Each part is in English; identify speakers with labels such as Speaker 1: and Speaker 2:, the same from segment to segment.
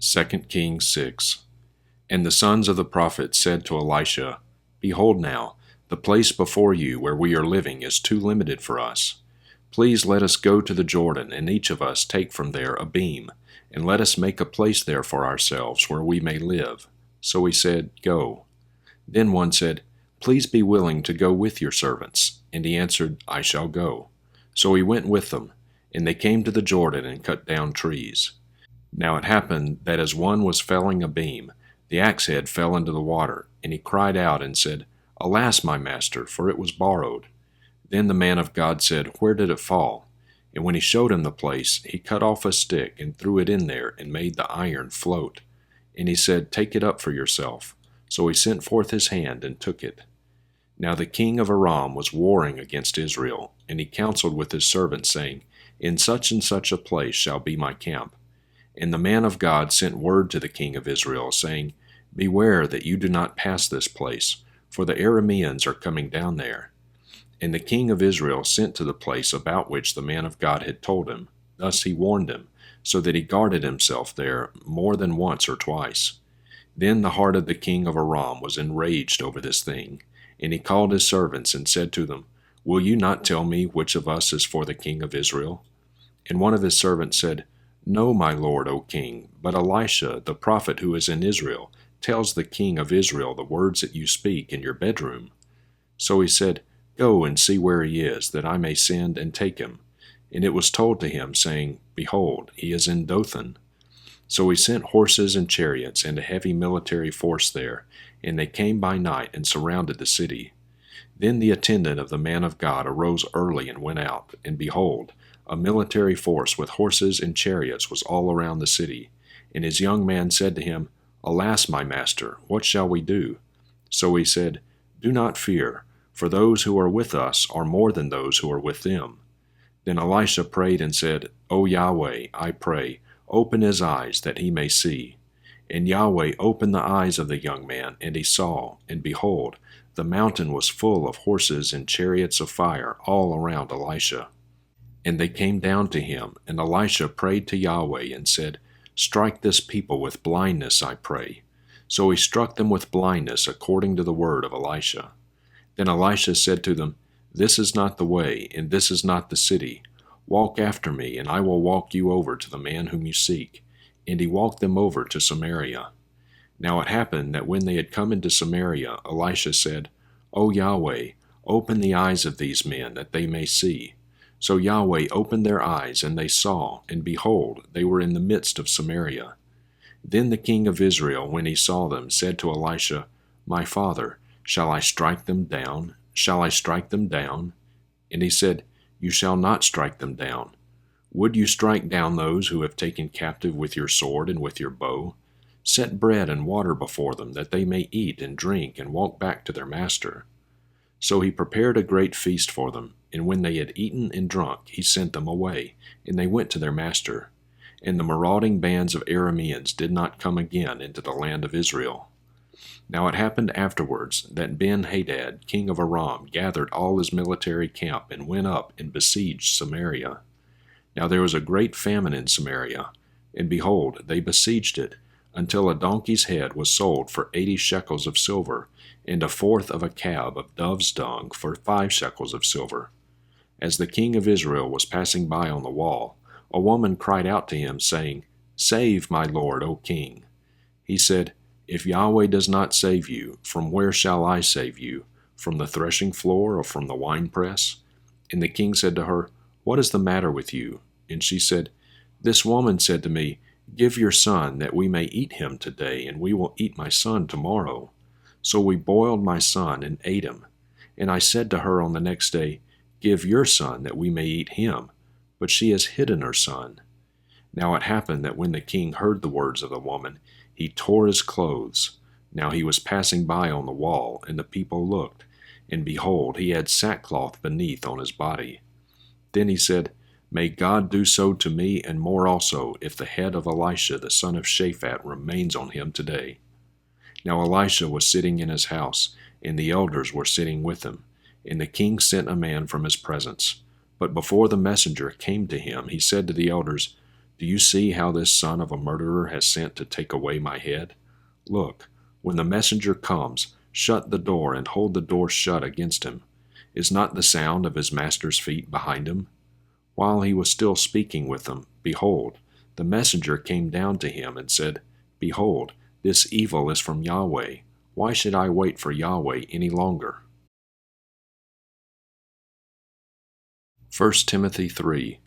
Speaker 1: 2 Kings 6. And the sons of the prophets said to Elisha, Behold now, the place before you where we are living is too limited for us. Please let us go to the Jordan, and each of us take from there a beam, and let us make a place there for ourselves where we may live. So he said, Go. Then one said, Please be willing to go with your servants. And he answered, I shall go. So he went with them, and they came to the Jordan and cut down trees. Now it happened that as one was felling a beam, the axe head fell into the water, and he cried out and said, Alas, my master, for it was borrowed. Then the man of God said, Where did it fall? And when he showed him the place, he cut off a stick and threw it in there and made the iron float. And he said, Take it up for yourself. So he sent forth his hand and took it. Now the king of Aram was warring against Israel, and he counseled with his servants, saying, In such and such a place shall be my camp. And the man of God sent word to the king of Israel, saying, Beware that you do not pass this place, for the Arameans are coming down there. And the king of Israel sent to the place about which the man of God had told him. Thus he warned him, so that he guarded himself there more than once or twice. Then the heart of the king of Aram was enraged over this thing, and he called his servants and said to them, Will you not tell me which of us is for the king of Israel? And one of his servants said, No, my lord, O king, but Elisha, the prophet who is in Israel, tells the king of Israel the words that you speak in your bedroom. So he said, Go and see where he is, that I may send and take him. And it was told to him, saying, Behold, he is in Dothan. So he sent horses and chariots and a heavy military force there, and they came by night and surrounded the city. Then the attendant of the man of God arose early and went out, and behold, a military force with horses and chariots was all around the city. And his young man said to him, Alas, my master, what shall we do? So he said, Do not fear, for those who are with us are more than those who are with them. Then Elisha prayed and said, O Yahweh, I pray, open his eyes that he may see. And Yahweh opened the eyes of the young man, and he saw, and behold, the mountain was full of horses and chariots of fire all around Elisha. And they came down to him, and Elisha prayed to Yahweh and said, Strike this people with blindness, I pray. So he struck them with blindness according to the word of Elisha. Then Elisha said to them, This is not the way, and this is not the city. Walk after me, and I will walk you over to the man whom you seek. And he walked them over to Samaria. Now it happened that when they had come into Samaria, Elisha said, O Yahweh, open the eyes of these men, that they may see. So Yahweh opened their eyes, and they saw, and behold, they were in the midst of Samaria. Then the king of Israel, when he saw them, said to Elisha, My father, shall I strike them down? Shall I strike them down? And he said, You shall not strike them down. Would you strike down those who have taken captive with your sword and with your bow? Set bread and water before them, that they may eat and drink and walk back to their master. So he prepared a great feast for them, and when they had eaten and drunk, he sent them away, and they went to their master. And the marauding bands of Arameans did not come again into the land of Israel. Now it happened afterwards that Ben-Hadad, king of Aram, gathered all his military camp and went up and besieged Samaria. Now there was a great famine in Samaria, and behold, they besieged it, until a donkey's head was sold for 80 shekels of silver, and a fourth of a cab of dove's dung for 5 shekels of silver. As the king of Israel was passing by on the wall, a woman cried out to him, saying, Save, my lord, O king. He said, If Yahweh does not save you, from where shall I save you? From the threshing floor or from the winepress? And the king said to her, What is the matter with you? And she said, This woman said to me, Give your son, that we may eat him today, and we will eat my son tomorrow. So we boiled my son and ate him. And I said to her on the next day, Give your son, that we may eat him. But she has hidden her son. Now it happened that when the king heard the words of the woman, he tore his clothes. Now he was passing by on the wall, and the people looked, and behold, he had sackcloth beneath on his body. Then he said, May God do so to me, and more also, if the head of Elisha the son of Shaphat remains on him today. Now Elisha was sitting in his house, and the elders were sitting with him. And the king sent a man from his presence. But before the messenger came to him, he said to the elders, Do you see how this son of a murderer has sent to take away my head? Look, when the messenger comes, shut the door and hold the door shut against him. Is not the sound of his master's feet behind him? While he was still speaking with them, behold, the messenger came down to him and said, Behold, this evil is from Yahweh. Why should I wait for Yahweh any longer? 1 Timothy 3.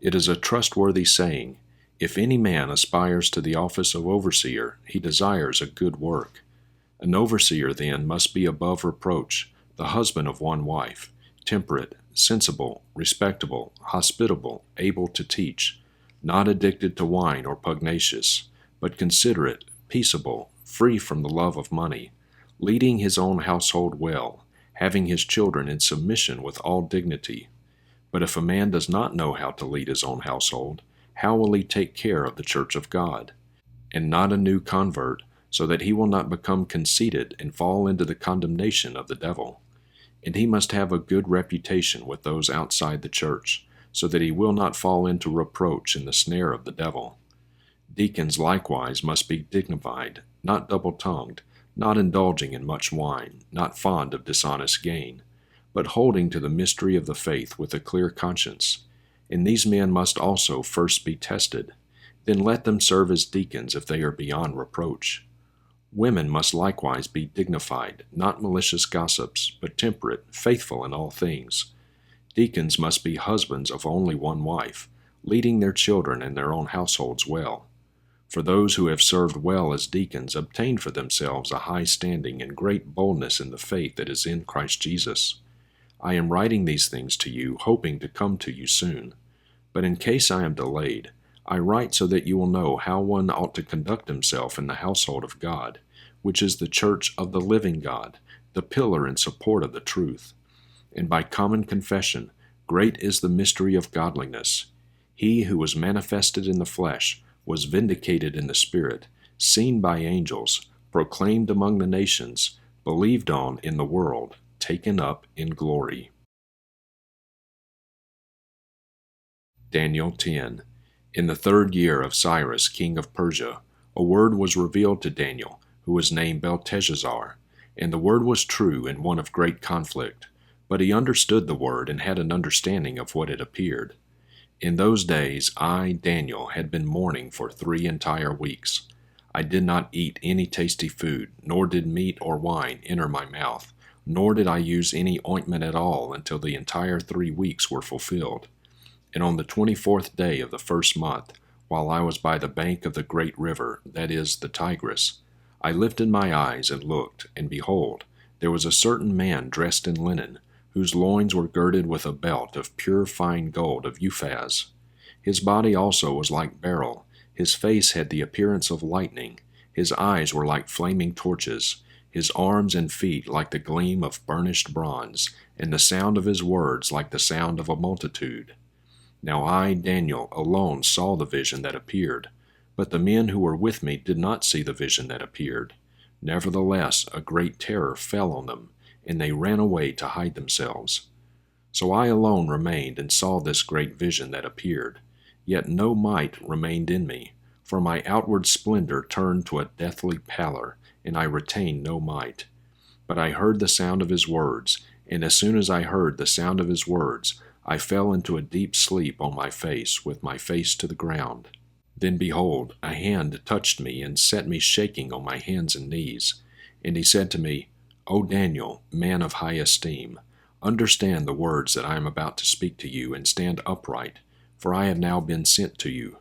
Speaker 1: It is a trustworthy saying, if any man aspires to the office of overseer, he desires a good work. An overseer then must be above reproach, the husband of one wife, temperate, sensible, respectable, hospitable, able to teach, not addicted to wine or pugnacious, but considerate, peaceable, free from the love of money, leading his own household well, having his children in submission with all dignity. But if a man does not know how to lead his own household, how will he take care of the church of God? And not a new convert, so that he will not become conceited and fall into the condemnation of the devil. And he must have a good reputation with those outside the church, so that he will not fall into reproach in the snare of the devil. Deacons likewise must be dignified, not double-tongued, not indulging in much wine, not fond of dishonest gain, but holding to the mystery of the faith with a clear conscience. And these men must also first be tested. Then let them serve as deacons if they are beyond reproach. Women must likewise be dignified, not malicious gossips, but temperate, faithful in all things. Deacons must be husbands of only one wife, leading their children and their own households well. For those who have served well as deacons obtain for themselves a high standing and great boldness in the faith that is in Christ Jesus. I am writing these things to you, hoping to come to you soon. But in case I am delayed, I write so that you will know how one ought to conduct himself in the household of God, which is the church of the living God, the pillar and support of the truth. And by common confession, great is the mystery of godliness. He who was manifested in the flesh was vindicated in the Spirit, seen by angels, proclaimed among the nations, believed on in the world, taken up in glory. Daniel 10. In the 3rd year of Cyrus, king of Persia, a word was revealed to Daniel, who was named Belteshazzar. And the word was true and one of great conflict. But he understood the word and had an understanding of what it appeared. In those days I, Daniel, had been mourning for 3 entire weeks. I did not eat any tasty food, nor did meat or wine enter my mouth, nor did I use any ointment at all until the entire 3 weeks were fulfilled. And on the 24th day of the 1st month, while I was by the bank of the great river, that is, the Tigris, I lifted my eyes and looked, and behold, there was a certain man dressed in linen, whose loins were girded with a belt of pure fine gold of Uphaz. His body also was like beryl, his face had the appearance of lightning, his eyes were like flaming torches, his arms and feet like the gleam of burnished bronze, and the sound of his words like the sound of a multitude. Now I, Daniel, alone saw the vision that appeared, but the men who were with me did not see the vision that appeared. Nevertheless, a great terror fell on them, and they ran away to hide themselves. So I alone remained and saw this great vision that appeared, yet no might remained in me, for my outward splendor turned to a deathly pallor, and I retained no might. But I heard the sound of his words, and as soon as I heard the sound of his words, I fell into a deep sleep on my face, with my face to the ground. Then behold, a hand touched me and set me shaking on my hands and knees. And he said to me, O Daniel, man of high esteem, understand the words that I am about to speak to you, and stand upright, for I have now been sent to you.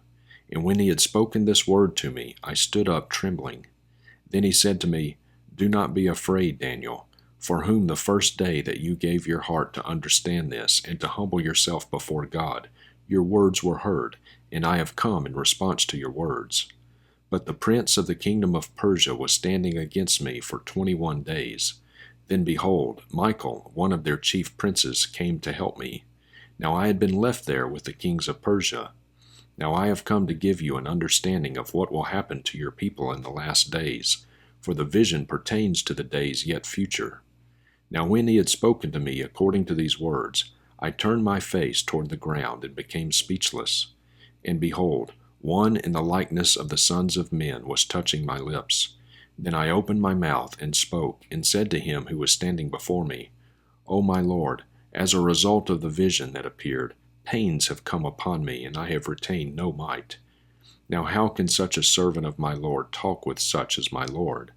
Speaker 1: And when he had spoken this word to me, I stood up trembling. Then he said to me, Do not be afraid, Daniel, for whom the first day that you gave your heart to understand this and to humble yourself before God, your words were heard, and I have come in response to your words. But the prince of the kingdom of Persia was standing against me for 21 days. Then behold, Michael, one of their chief princes, came to help me. Now I had been left there with the kings of Persia. Now I have come to give you an understanding of what will happen to your people in the last days, for the vision pertains to the days yet future. Now when he had spoken to me according to these words, I turned my face toward the ground and became speechless. And behold, One in the likeness of the sons of men was touching my lips. Then I opened my mouth and spoke, and said to him who was standing before me, O my Lord, as a result of the vision that appeared, pains have come upon me, and I have retained no might. Now how can such a servant of my Lord talk with such as my Lord?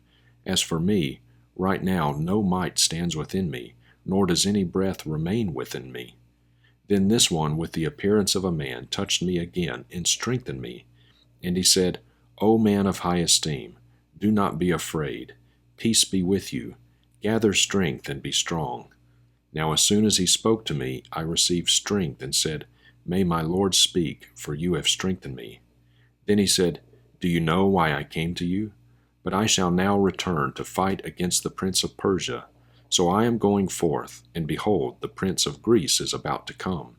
Speaker 1: As for me, right now no might stands within me, nor does any breath remain within me. Then this one with the appearance of a man touched me again and strengthened me. And he said, O man of high esteem, do not be afraid. Peace be with you. Gather strength and be strong. Now as soon as he spoke to me, I received strength and said, May my Lord speak, for you have strengthened me. Then he said, Do you know why I came to you? But I shall now return to fight against the prince of Persia. So I am going forth, and behold, the prince of Greece is about to come.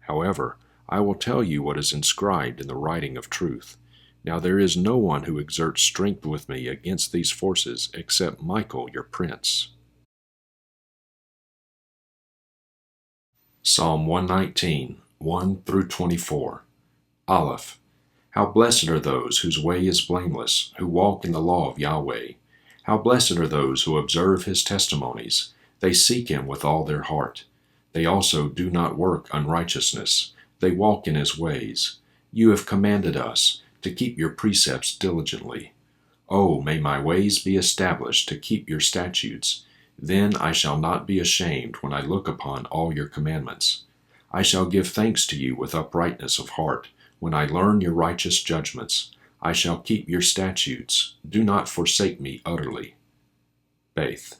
Speaker 1: However, I will tell you what is inscribed in the writing of truth. Now there is no one who exerts strength with me against these forces except Michael your prince. Psalm 119, 1 through 24. Aleph. How blessed are those whose way is blameless, who walk in the law of Yahweh. How blessed are those who observe his testimonies. They seek him with all their heart. They also do not work unrighteousness. They walk in his ways. You have commanded us to keep your precepts diligently. Oh, may my ways be established to keep your statutes. Then I shall not be ashamed when I look upon all your commandments. I shall give thanks to you with uprightness of heart when I learn your righteous judgments. I shall keep your statutes. Do not forsake me utterly. Baith.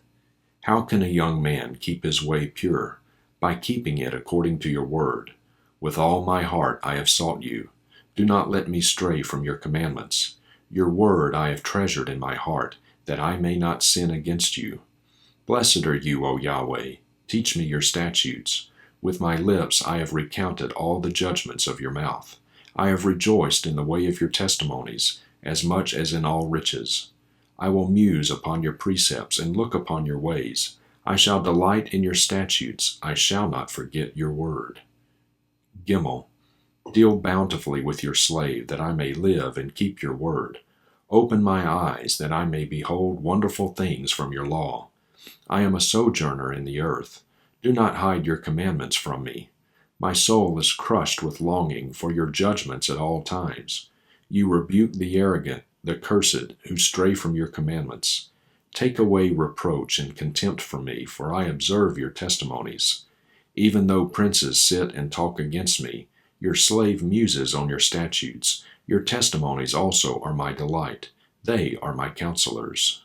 Speaker 1: How can a young man keep his way pure? By keeping it according to your word. With all my heart I have sought you. Do not let me stray from your commandments. Your word I have treasured in my heart, that I may not sin against you. Blessed are you, O Yahweh. Teach me your statutes. With my lips I have recounted all the judgments of your mouth. I have rejoiced in the way of your testimonies, as much as in all riches. I will muse upon your precepts and look upon your ways. I shall delight in your statutes. I shall not forget your word. Gimel. Deal bountifully with your slave, that I may live and keep your word. Open my eyes, that I may behold wonderful things from your law. I am a sojourner in the earth. Do not hide your commandments from me. My soul is crushed with longing for your judgments at all times. You rebuke the arrogant, the cursed, who stray from your commandments. Take away reproach and contempt from me, for I observe your testimonies. Even though princes sit and talk against me, your slave muses on your statutes. Your testimonies also are my delight. They are my counselors.